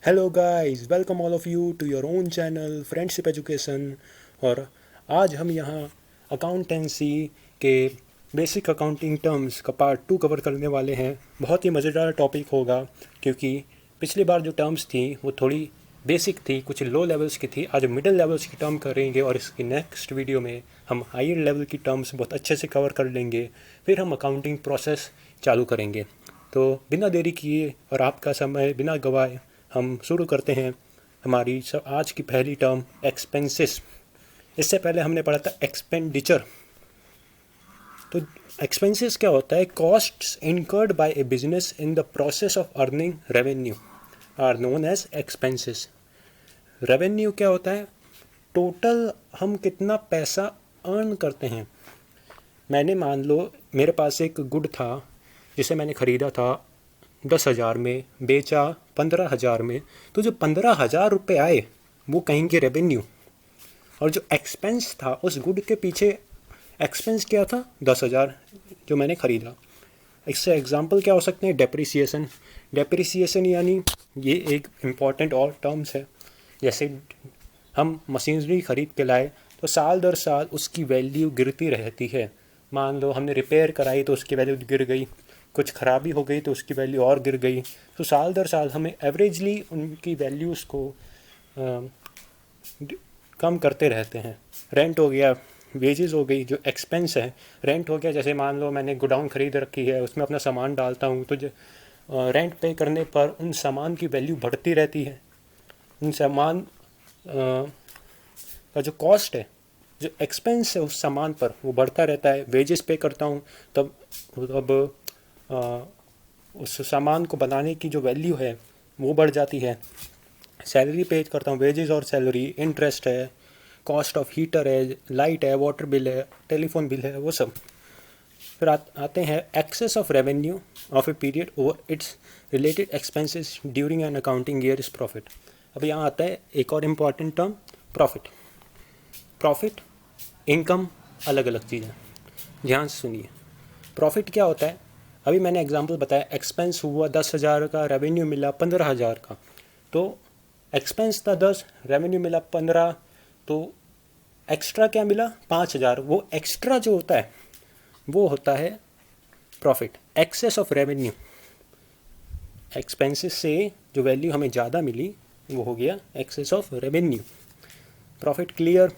Hello guys, welcome all of you to your own channel friendship education. और आज हम यहाँ अकाउंटेंसी के बेसिक अकाउंटिंग टर्म्स का पार्ट 2 कवर करने वाले हैं। बहुत ही मज़ेदार टॉपिक होगा क्योंकि पिछली बार जो टर्म्स थी वो थोड़ी बेसिक थी, कुछ लो लेवल्स की थी। आज मिडिल लेवल्स की टर्म करेंगे और इसकी नेक्स्ट वीडियो में हम हायर लेवल की टर्म्स बहुत अच्छे से कवर कर लेंगे। फिर हम अकाउंटिंग प्रोसेस चालू करेंगे। तो बिना देरी किए और आपका समय बिना गवाए हम शुरू करते हैं हमारी आज की पहली टर्म एक्सपेंसेस। इससे पहले हमने पढ़ा था एक्सपेंडिचर। तो एक्सपेंसेस क्या होता है? Costs incurred by a business in the process of earning revenue are known as expenses. Revenue क्या होता है? टोटल हम कितना पैसा अर्न करते हैं। मैंने मान लो मेरे पास एक गुड था जिसे मैंने ख़रीदा था 10,000 में, बेचा 15,000 में, तो जो 15,000 रुपये आए वो कहेंगे रेवेन्यू। और जो एक्सपेंस था उस गुड के पीछे, एक्सपेंस क्या था? 10,000 जो मैंने ख़रीदा। इससे एग्जांपल क्या हो सकते हैं? डेप्रिसिएशन। डेप्रिसिएशन यानी ये एक इम्पॉर्टेंट और टर्म्स है। जैसे हम मशीनरी ख़रीद के लाए तो साल दर साल उसकी वैल्यू गिरती रहती है। मान लो हमने रिपेयर कराई तो उसकी वैल्यू गिर गई, कुछ ख़राबी हो गई तो उसकी वैल्यू और गिर गई। तो साल दर साल हमें एवरेजली उनकी वैल्यूज़ को कम करते रहते हैं। रेंट हो गया, वेजेस हो गई, जो एक्सपेंस है। रेंट हो गया, जैसे मान लो मैंने गोडाउन ख़रीद रखी है, उसमें अपना सामान डालता हूँ, तो रेंट पे करने पर उन सामान की वैल्यू बढ़ती रहती है। उन सामान का जो कॉस्ट है, जो एक्सपेंस है उस सामान पर, वो बढ़ता रहता है। वेजेस पे करता हूँ तब उस सामान को बनाने की जो वैल्यू है वो बढ़ जाती है। सैलरी पे करता हूँ, वेजेस और सैलरी, इंटरेस्ट है, कॉस्ट ऑफ हीटर है, लाइट है, वाटर बिल है, टेलीफोन बिल है, वो सब। फिर आते हैं excess of revenue of a period over its related expenses during an accounting year is profit. अब यहाँ आता है एक और important term, profit. Profit, income अलग अलग चीज़ें। ध्यान से सुनिए, प्रॉफिट क्या होता है? अभी मैंने एग्जांपल बताया, एक्सपेंस हुआ 10,000 का, रेवेन्यू मिला 15,000 का। तो एक्सपेंस था 10, रेवेन्यू मिला 15, तो एक्स्ट्रा क्या मिला? 5,000। वो एक्स्ट्रा जो होता है वो होता है profit, excess of revenue. Expenses से जो वैल्यू हमें ज़्यादा मिली वो हो गया excess of revenue. Profit clear.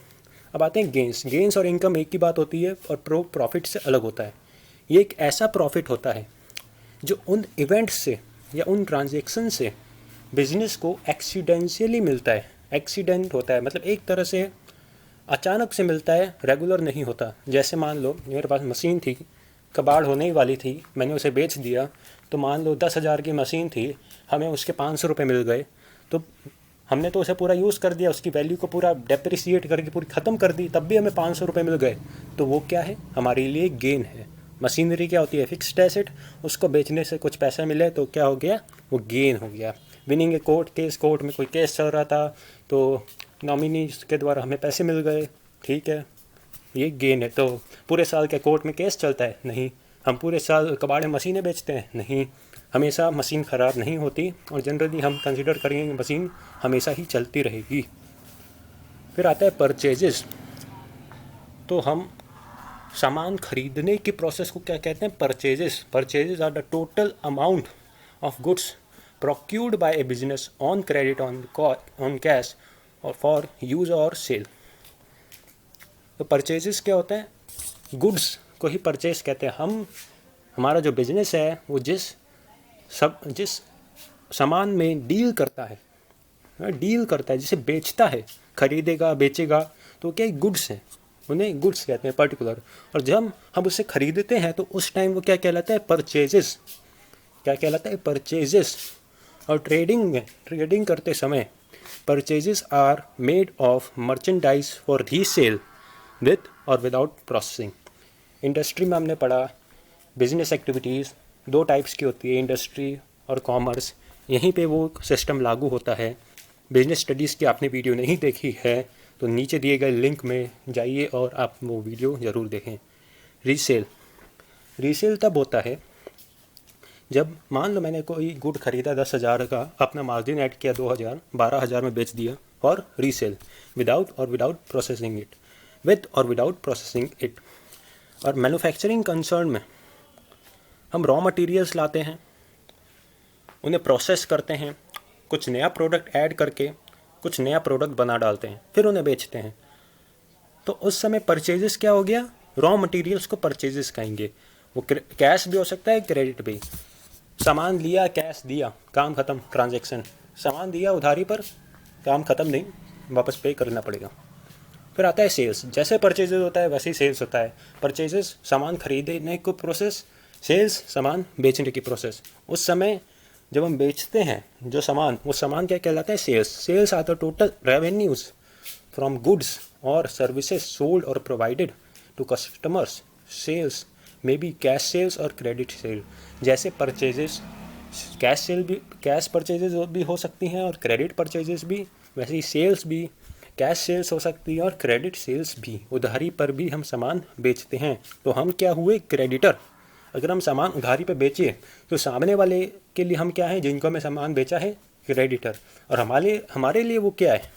अब आते हैं गेंस। गेंस और इनकम एक ही बात होती है और प्रॉफिट से अलग होता है। ये एक ऐसा प्रॉफिट होता है जो उन इवेंट्स से या उन ट्रांजैक्शन से बिजनेस को एक्सीडेंशियली मिलता है। एक्सीडेंट होता है मतलब एक तरह से अचानक से मिलता है, रेगुलर नहीं होता। जैसे मान लो मेरे पास मशीन थी, कबाड़ होने ही वाली थी, मैंने उसे बेच दिया। तो मान लो 10,000 की मशीन थी, हमें उसके 500 रुपये मिल गए। तो हमने तो उसे पूरा यूज़ कर दिया, उसकी वैल्यू को पूरा डेप्रिसिएट करके पूरी ख़त्म कर दी, तब भी हमें 500 रुपये मिल गए। तो वो क्या है? हमारे लिए गेन है। मशीनरी क्या होती है? Fixed asset. उसको बेचने से कुछ पैसा मिले तो क्या हो गया? वो गेन हो गया। Winning a court case, court में कोई केस चल रहा था तो नॉमिनी के द्वारा हमें पैसे मिल गए, ठीक है, ये गेन है। तो पूरे साल क्या कोर्ट में केस चलता है? नहीं। हम पूरे साल कबाड़े मशीनें बेचते हैं? नहीं। हमेशा मशीन ख़राब नहीं होती और जनरली हम कंसिडर करेंगे कि मशीन हमेशा ही चलती रहेगी। फिर आता है परचेजेस। तो हम सामान खरीदने की प्रोसेस को क्या कहते हैं? Purchases. Purchases are the total amount of goods procured by a business on credit on cash or for use or sale. तो परचेजेस क्या होता है? गुड्स को ही परचेज कहते हैं। हमारा जो बिजनेस है वो जिस सामान में डील करता है, जिसे बेचता है, खरीदेगा, बेचेगा, तो क्या गुड्स हैं, उन्हें गुड्स कहते हैं पर्टिकुलर। और जब हम उसे खरीदते हैं तो उस टाइम वो क्या कहलाता है? परचेजेस। क्या कहलाता है? परचेजेस। और ट्रेडिंग करते समय purchases are made of merchandise for resale with और विदाउट प्रोसेसिंग। इंडस्ट्री में हमने पढ़ा बिजनेस एक्टिविटीज़ 2 टाइप्स की होती है, इंडस्ट्री और कॉमर्स। यहीं पे वो सिस्टम लागू होता है। बिजनेस स्टडीज़ की आपने वीडियो नहीं देखी है तो नीचे दिए गए लिंक में जाइए और आप वो वीडियो ज़रूर देखें। रीसेल तब होता है जब मान लो मैंने कोई गुड खरीदा 10,000 का, अपना मार्जिन ऐड किया 2,000, 12,000 में बेच दिया और resale without processing it, with और विदाउट प्रोसेसिंग इट। और मैन्युफैक्चरिंग कंसर्न में हम रॉ मटेरियल्स लाते हैं, उन्हें प्रोसेस करते हैं, कुछ नया प्रोडक्ट ऐड करके कुछ नया प्रोडक्ट बना डालते हैं, फिर उन्हें बेचते हैं। तो उस समय परचेजेस क्या हो गया, रॉ मटेरियल्स को परचेजेस कहेंगे। वो कैश भी हो सकता है, क्रेडिट भी। सामान लिया, कैश दिया, काम ख़त्म, ट्रांजैक्शन। सामान दिया उधारी पर, काम ख़त्म नहीं, वापस पे करना पड़ेगा। फिर आता है सेल्स। जैसे परचेजेस होता है वैसे ही सेल्स होता है। परचेजेस सामान खरीदने को प्रोसेस, सेल्स सामान बेचने की प्रोसेस। उस समय जब हम बेचते हैं जो सामान, वो सामान क्या कहलाता है, sales. Sales are the total revenues from goods और सर्विसेज सोल्ड और provided to customers. Sales may be cash sales और क्रेडिट सेल। जैसे परचेजेस कैश सेल भी, कैश परचेजेस भी हो सकती हैं और क्रेडिट परचेजेस भी, वैसे ही सेल्स भी कैश सेल्स हो सकती है और क्रेडिट सेल्स भी। उधारी पर भी हम सामान बेचते हैं, तो हम क्या हुए, क्रेडिटर। अगर हम सामान उधारी पे बेचे तो सामने वाले के लिए हम क्या हैं, जिनको हमें सामान बेचा है, क्रेडिटर। और हमारे लिए वो क्या है,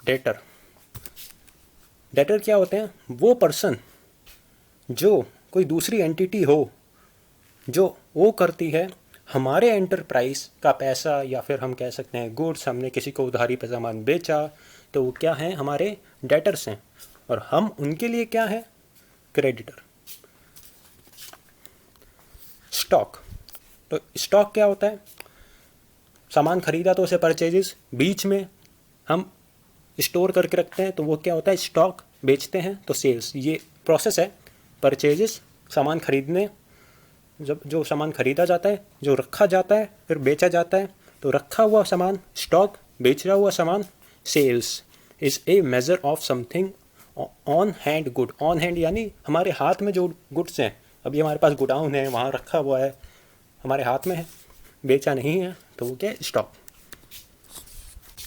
डेटर। डेटर क्या होते हैं, वो पर्सन जो कोई दूसरी एंटिटी हो जो वो करती है हमारे एंटरप्राइज का पैसा, या फिर हम कह सकते हैं गुड्स, हमने किसी को उधारी पे सामान बेचा तो वो क्या हैं, हमारे डेटर्स हैं। और हम उनके लिए क्या है, क्रेडिटर। स्टॉक। तो स्टॉक क्या होता है, सामान खरीदा तो उसे परचेजेस, बीच में हम स्टोर करके रखते हैं तो वो क्या होता है, स्टॉक। बेचते हैं तो सेल्स। ये प्रोसेस है, परचेजेस सामान खरीदने, जब जो सामान खरीदा जाता है, जो रखा जाता है, फिर बेचा जाता है। तो रखा हुआ सामान स्टॉक, बेचा हुआ सामान sales. Is a measure of something on hand good. On hand यानी हमारे हाथ में जो गुड्स हैं, अभी हमारे पास गोडाउन है, वहाँ रखा हुआ है, हमारे हाथ में है, बेचा नहीं है, तो वो क्या है, स्टॉक।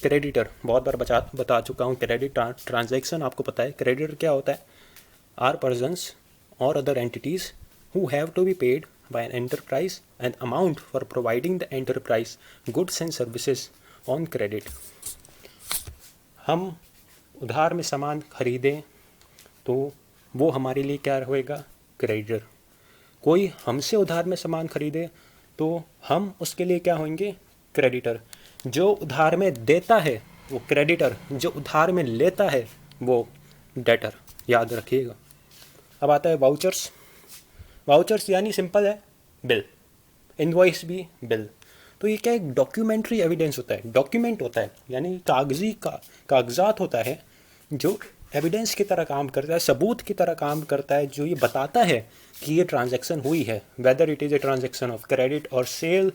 क्रेडिटर, बहुत बार बता चुका हूँ। क्रेडिट ट्रांजैक्शन आपको पता है। क्रेडिटर क्या होता है, आर पर्सन्स और other entities who have to be paid by an enterprise an amount for providing the enterprise goods and services on credit। हम उधार में सामान खरीदें तो वो हमारे लिए क्या होएगा, क्रेडिटर। कोई हमसे उधार में सामान खरीदे तो हम उसके लिए क्या होंगे, क्रेडिटर। जो उधार में देता है वो क्रेडिटर, जो उधार में लेता है वो डेटर। याद रखिएगा। अब आता है वाउचर्स। वाउचर्स यानी सिंपल है, बिल। इनवॉइस भी बिल। तो ये क्या, एक डॉक्यूमेंट्री एविडेंस होता है, डॉक्यूमेंट होता है, यानी कागजात होता है जो एविडेंस की तरह काम करता है, सबूत की तरह काम करता है, जो ये बताता है कि ये ट्रांजैक्शन हुई है, whether it is a transaction of credit और सेल।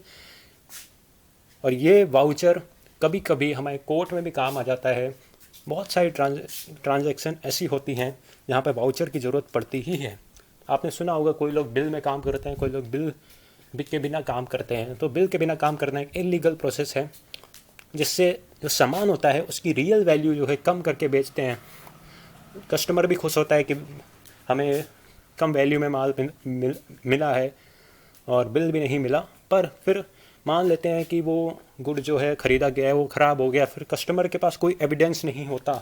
और ये वाउचर कभी कभी हमारे कोर्ट में भी काम आ जाता है। बहुत सारी ट्रांजैक्शन ऐसी होती हैं जहाँ पर वाउचर की ज़रूरत पड़ती ही है। आपने सुना होगा कोई लोग बिल में काम करते हैं, कोई लोग बिल के बिना काम करते हैं। तो बिल के बिना काम करना एक इलीगल प्रोसेस है, जिससे जो सामान होता है उसकी रियल वैल्यू जो है कम करके बेचते हैं। कस्टमर भी खुश होता है कि हमें कम वैल्यू में माल मिला है और बिल भी नहीं मिला। पर फिर मान लेते हैं कि वो गुड जो है ख़रीदा गया है वो ख़राब हो गया, फिर कस्टमर के पास कोई एविडेंस नहीं होता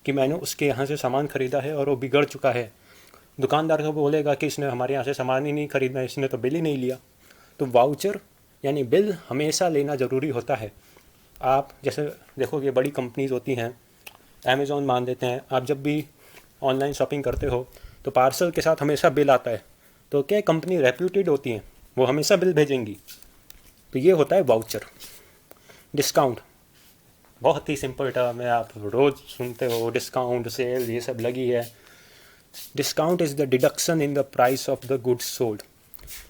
कि मैंने उसके यहाँ से सामान ख़रीदा है और वो बिगड़ चुका है। दुकानदार को बोलेगा कि इसने हमारे यहाँ से सामान ही नहीं खरीदना, इसने तो बिल ही नहीं लिया। तो वाउचर यानी बिल हमेशा लेना ज़रूरी होता है। आप जैसे देखोगे बड़ी कंपनीज़ होती हैं, अमेज़ॉन मान लेते हैं, आप जब भी ऑनलाइन शॉपिंग करते हो तो पार्सल के साथ हमेशा बिल आता है। तो क्या कंपनी रेप्यूटेड होती हैं, वो हमेशा बिल भेजेंगी। तो ये होता है वाउचर। डिस्काउंट बहुत ही सिंपल टर्म है, आप रोज़ सुनते हो, डिस्काउंट, सेल, ये सब लगी है। Discount is the deduction in the price of the goods sold.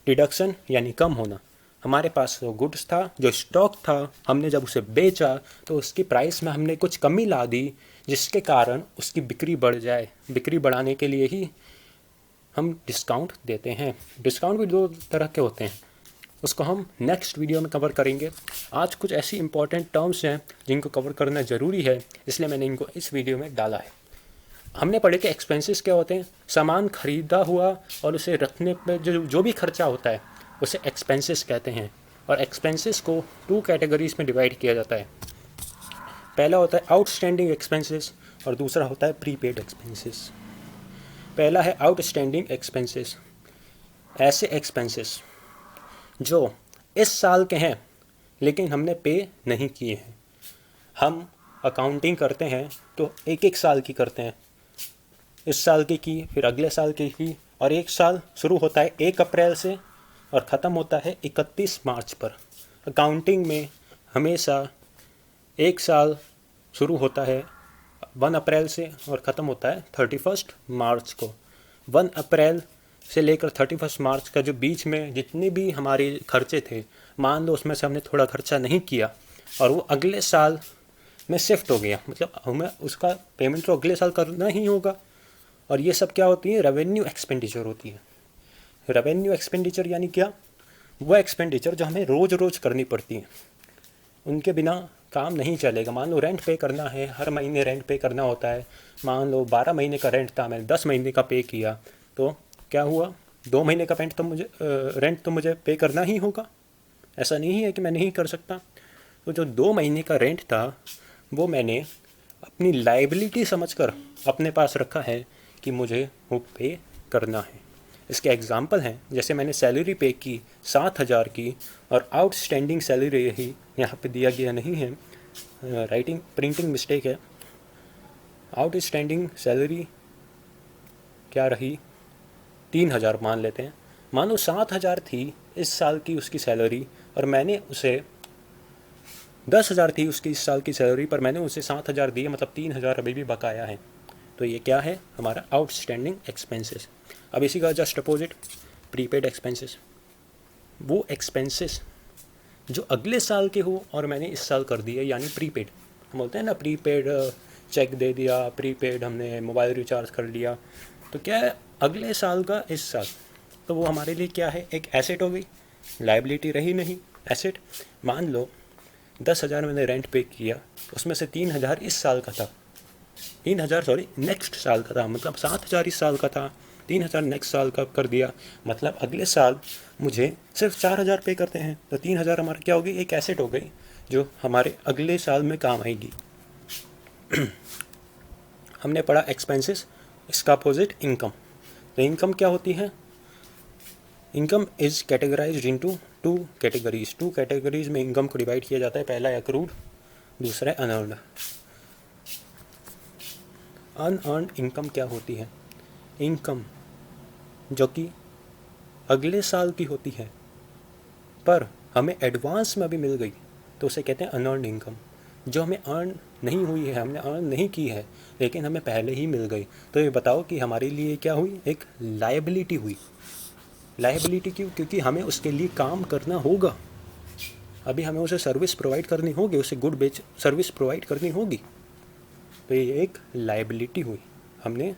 Deduction यानी कम होना। हमारे पास जो गुड्स था, जो स्टॉक था, हमने जब उसे बेचा तो उसकी प्राइस में हमने कुछ कमी ला दी, जिसके कारण उसकी बिक्री बढ़ जाए। बिक्री बढ़ाने के लिए ही हम डिस्काउंट देते हैं। डिस्काउंट भी दो तरह के होते हैं, उसको हम नेक्स्ट वीडियो में कवर करेंगे। आज कुछ ऐसी इंपॉर्टेंट टर्म्स हैं जिनको कवर करना ज़रूरी है, इसलिए मैंने इनको इस वीडियो में डाला है। हमने पढ़े कि एक्सपेंसेस क्या होते हैं, सामान खरीदा हुआ और उसे रखने पर जो भी खर्चा होता है उसे एक्सपेंसेस कहते हैं। और एक्सपेंसेस को 2 कैटेगरीज में डिवाइड किया जाता है। पहला होता है आउटस्टैंडिंग एक्सपेंसेस और दूसरा होता है प्रीपेड एक्सपेंसेस। पहला है आउटस्टैंडिंग एक्सपेंसेस, ऐसे एक्सपेंसेस जो इस साल के हैं लेकिन हमने पे नहीं किए हैं। हम अकाउंटिंग करते हैं तो एक एक साल की करते हैं, इस साल की फिर अगले साल की, और एक साल शुरू होता है 1 अप्रैल से और ख़त्म होता है 31 मार्च पर। अकाउंटिंग में हमेशा एक साल शुरू होता है 1 अप्रैल से और ख़त्म होता है 31 मार्च को। 1 अप्रैल से लेकर 31 मार्च का जो बीच में जितने भी हमारे खर्चे थे, मान लो उसमें से हमने थोड़ा खर्चा नहीं किया और वो अगले साल में शिफ्ट हो गया, मतलब हमें उसका पेमेंट तो अगले साल करना ही होगा। और ये सब क्या होती है? रेवेन्यू एक्सपेंडिचर होती है। रेवेन्यू एक्सपेंडिचर यानी क्या? वो एक्सपेंडिचर जो हमें रोज़ रोज़ करनी पड़ती है, उनके बिना काम नहीं चलेगा। मान लो रेंट पे करना है, हर महीने रेंट पे करना होता है। मान लो 12 महीने का रेंट था, मैंने 10 महीने का पे किया, तो क्या हुआ? 2 महीने का रेंट तो मुझे पे करना ही होगा। ऐसा नहीं है कि मैं नहीं कर सकता। तो जो 2 महीने का रेंट था वो मैंने अपनी लाइबिलिटी समझकर अपने पास रखा है कि मुझे वो पे करना है। इसके एग्जांपल हैं, जैसे मैंने सैलरी पे की 7,000 की और आउटस्टैंडिंग सैलरी रही, यहाँ पे दिया गया नहीं है, प्रिंटिंग मिस्टेक है। आउटस्टैंडिंग सैलरी क्या रही? 3,000 मान लेते हैं। मानो 7,000 थी इस साल की उसकी सैलरी और मैंने उसे 10,000 थी उसकी इस साल की सैलरी, पर मैंने उसे 7,000 दिए, मतलब 3,000 अभी भी बकाया है। तो ये क्या है? हमारा आउटस्टैंडिंग एक्सपेंसेस। अब इसी का जस्ट अपोजिट प्रीपेड एक्सपेंसेस, वो एक्सपेंसेस जो अगले साल के हो और मैंने इस साल कर दिए, यानी प्रीपेड। हम बोलते हैं ना प्रीपेड चेक दे दिया, प्रीपेड हमने मोबाइल रिचार्ज कर लिया, तो क्या है? अगले साल का इस साल, तो वो हमारे लिए क्या है? एक एसेट हो गई, लाइबिलिटी रही नहीं, एसेट। मान लो 10,000 मैंने रेंट पे किया, उसमें से 3,000 इस साल का था, 3,000 सॉरी नेक्स्ट साल का था, मतलब 7,000 इस साल का था, 3,000 नेक्स्ट साल का कर दिया, मतलब अगले साल मुझे सिर्फ 4,000 पे करते हैं। तो 3,000 हमारा क्या होगी? एक एसेट हो गई जो हमारे अगले साल में काम आएगी। हमने पढ़ा एक्सपेंसेस, इसका अपोजिट इनकम। तो इनकम क्या होती है? Income is categorised into 2 categories. 2 categories में इनकम को डिवाइड किया जाता है। पहला है अक्रूड, दूसरा है अनअर्न्ड। अनअर्न्ड इनकम क्या होती है? इनकम जो कि अगले साल की होती है पर हमें एडवांस में अभी मिल गई, तो उसे कहते हैं अनअर्न्ड इनकम। जो हमें अर्न नहीं हुई है, हमने अर्न नहीं की है, लेकिन हमें पहले ही मिल गई। तो ये बताओ कि हमारे लिए क्या हुई? एक लायबिलिटी हुई। लायबिलिटी क्यों? क्योंकि हमें उसके लिए काम करना होगा, अभी हमें उसे सर्विस प्रोवाइड करनी होगी, उसे गुड बेच सर्विस प्रोवाइड करनी होगी, तो ये एक लायबिलिटी हुई। हमने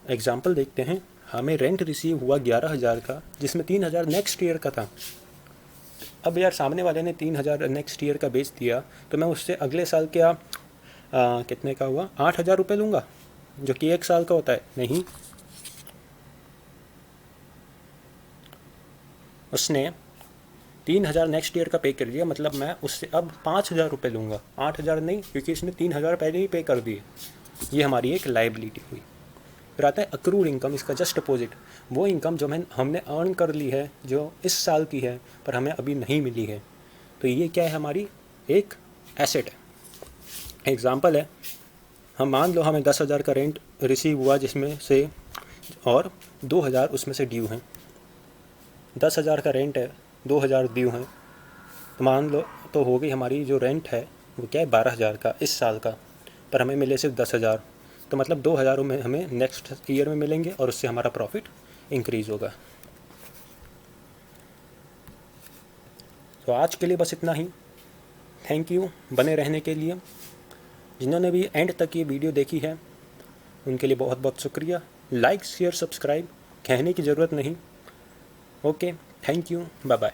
एग्जाम्पल देखते हैं। हमें रेंट रिसीव हुआ 11,000 का, जिसमें 3,000 नेक्स्ट ईयर का था। अब यार सामने वाले ने 3,000 नेक्स्ट ईयर का बेच दिया, तो मैं उससे अगले साल क्या कितने का हुआ? 8,000 रुपये लूँगा, जो कि 1 साल का होता है? नहीं, उसने 3,000 नेक्स्ट ईयर का पे कर दिया, मतलब मैं उससे अब 5,000 रुपये लूँगा, 8,000 नहीं, क्योंकि इसने 3,000 पहले ही पे कर दिए। ये हमारी एक लायबिलिटी हुई। फिर आता है अक्रूड इनकम, इसका जस्ट अपोजिट, वो इनकम जो हमने अर्न कर ली है, जो इस साल की है पर हमें अभी नहीं मिली है। तो ये क्या है? हमारी एक एसेट है। एग्जांपल है, हम मान लो हमें 10,000 का रेंट रिसीव हुआ, जिसमें से और 2,000 उसमें से ड्यू हैं। 10,000 का रेंट है, 2,000 ड्यू हैं, तो मान लो तो हो गई हमारी जो रेंट है वो क्या है? 12,000 का इस साल का, पर हमें मिले सिर्फ 10,000, तो मतलब 2,000 में हमें नेक्स्ट ईयर में मिलेंगे और उससे हमारा प्रॉफिट इंक्रीज़ होगा। तो आज के लिए बस इतना ही। थैंक यू बने रहने के लिए। जिन्होंने भी एंड तक ये वीडियो देखी है उनके लिए बहुत बहुत शुक्रिया। लाइक शेयर सब्सक्राइब कहने की ज़रूरत नहीं। Okay, thank you, bye bye.